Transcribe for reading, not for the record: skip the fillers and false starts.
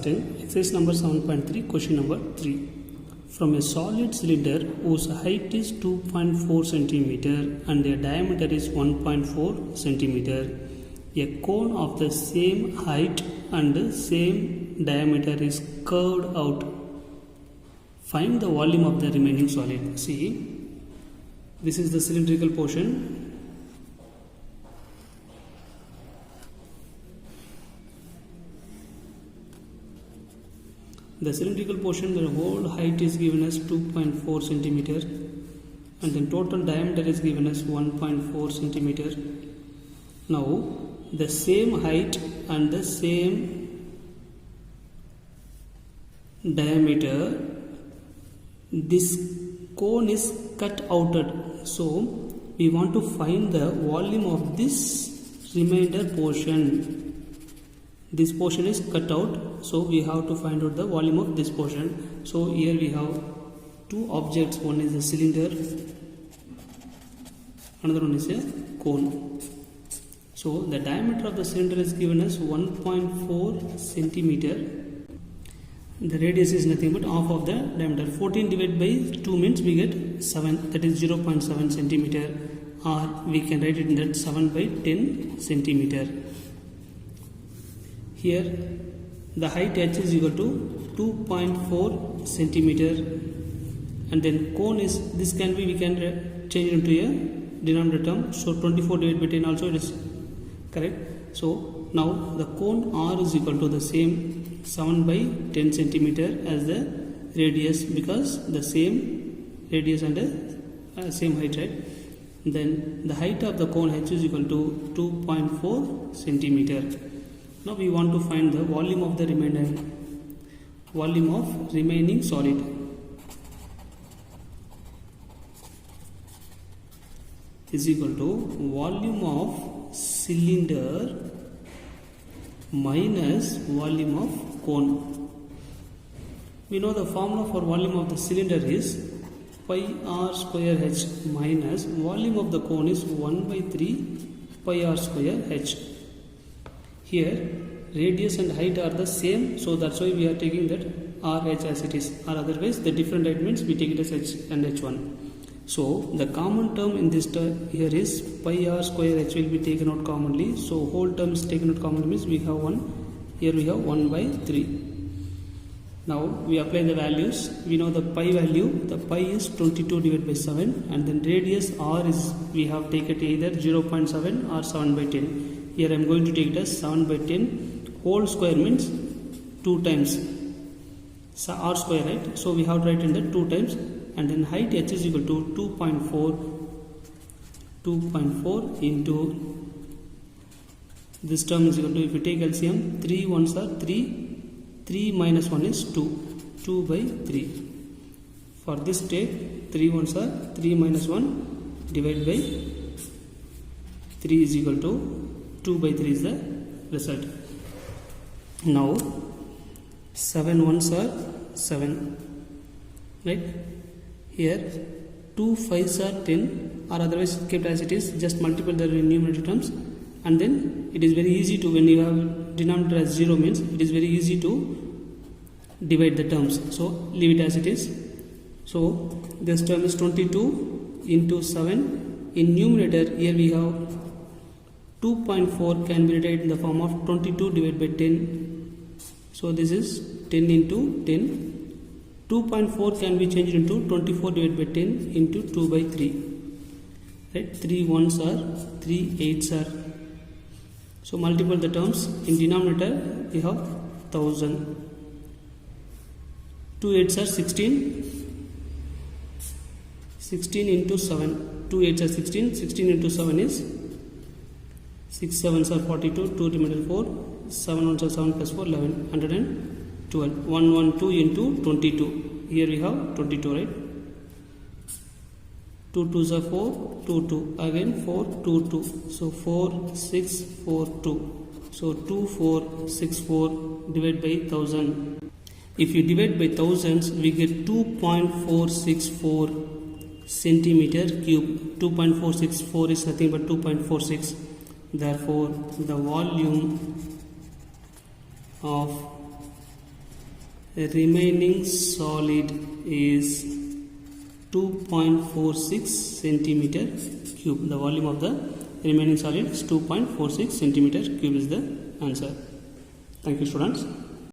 10, exercise number 7.3, question number 3. From a solid cylinder whose height is 2.4 centimeter and their diameter is 1.4 centimeter, a cone of the same height and same diameter is curved out. Find the volume of the remaining solid. See, this is the cylindrical portion. The cylindrical portion, the whole height is given as 2.4 centimeter and then total diameter is given as 1.4 centimeter. Now the same height and the same diameter, this cone is cut outed, so we want to find the volume of this remainder portion. This portion is cut out, so we have to find out the volume of this portion. So here we have two objects, one is a cylinder, another one is a cone. So the diameter of the cylinder is given as 1.4 centimeter. The radius is nothing but half of the diameter. 14 divided by 2 means we get 7, that is 0.7 centimeter, or we can write it in that 7 by 10 centimeter. Here the height h is equal to 2.4 centimeter and then cone is, this can be, we can change it into a denominator term, so 24 divided by 10 also it is correct. So now the cone r is equal to the same 7 by 10 centimeter as the radius, because the same radius and the same height, right? Then the height of the cone h is equal to 2.4 centimeter. Now we want to find the volume of the remaining solid. Is equal to volume of cylinder minus volume of cone. We know the formula for volume of the cylinder is pi r square h minus volume of the cone is 1 by 3 pi r square h. Here radius and height are the same, so that's why we are taking that RH as it is, or otherwise the different height means we take it as h and h1. So the common term in this term here is pi r square h will be taken out commonly, so whole term is taken out commonly means we have 1, here we have 1 by 3. Now we apply the values. We know the pi value, the pi is 22 divided by 7 and then radius r is, we have taken either 0.7 or 7 by 10. Here I am going to take it as 7 by 10, whole square means 2 times, so r square, right? So we have to write in the 2 times, and then height h is equal to 2.4 into this term is equal to, if you take LCM, 3 ones are 3, 3 minus 1 is 2 by 3. For this take 3 ones are 3 minus 1 divided by 3 is equal to 2 by 3 is the result. Now 7 ones are 7, right? Here 2 5s are 10, or otherwise kept as it is, just multiply the numerator terms, and then it is very easy to, when you have denominator as 0 means it is very easy to divide the terms, so leave it as it is. So this term is 22 into 7. In numerator here we have 2.4 can be written in the form of 22 divided by 10. So this is 10 into 10. 2.4 can be changed into 24 divided by 10 into 2 by 3. Right? 3 ones are 3 8s are. So multiply the terms. In denominator we have 1000. 2 8s are 16. 16 into 7. 2 8s are 16. 16 into 7 is 6 7s are 42, 2 remainder 4, 7 1s are 7 plus 4, 11, 112. 112 into 22. Here we have 22, right? 2 2s are 4, 2 2. Again 4, 2 2. So 4 6 4 2. So 2 4 6 4 divided by 1000. If you divide by thousands, we get 2.464 centimeter cube. 2.464 is nothing but 2.46. Therefore, the volume of The remaining solid is 2.46 centimeter cube. The volume of the remaining solid is 2.46 centimeter cube is the answer. Thank you, students.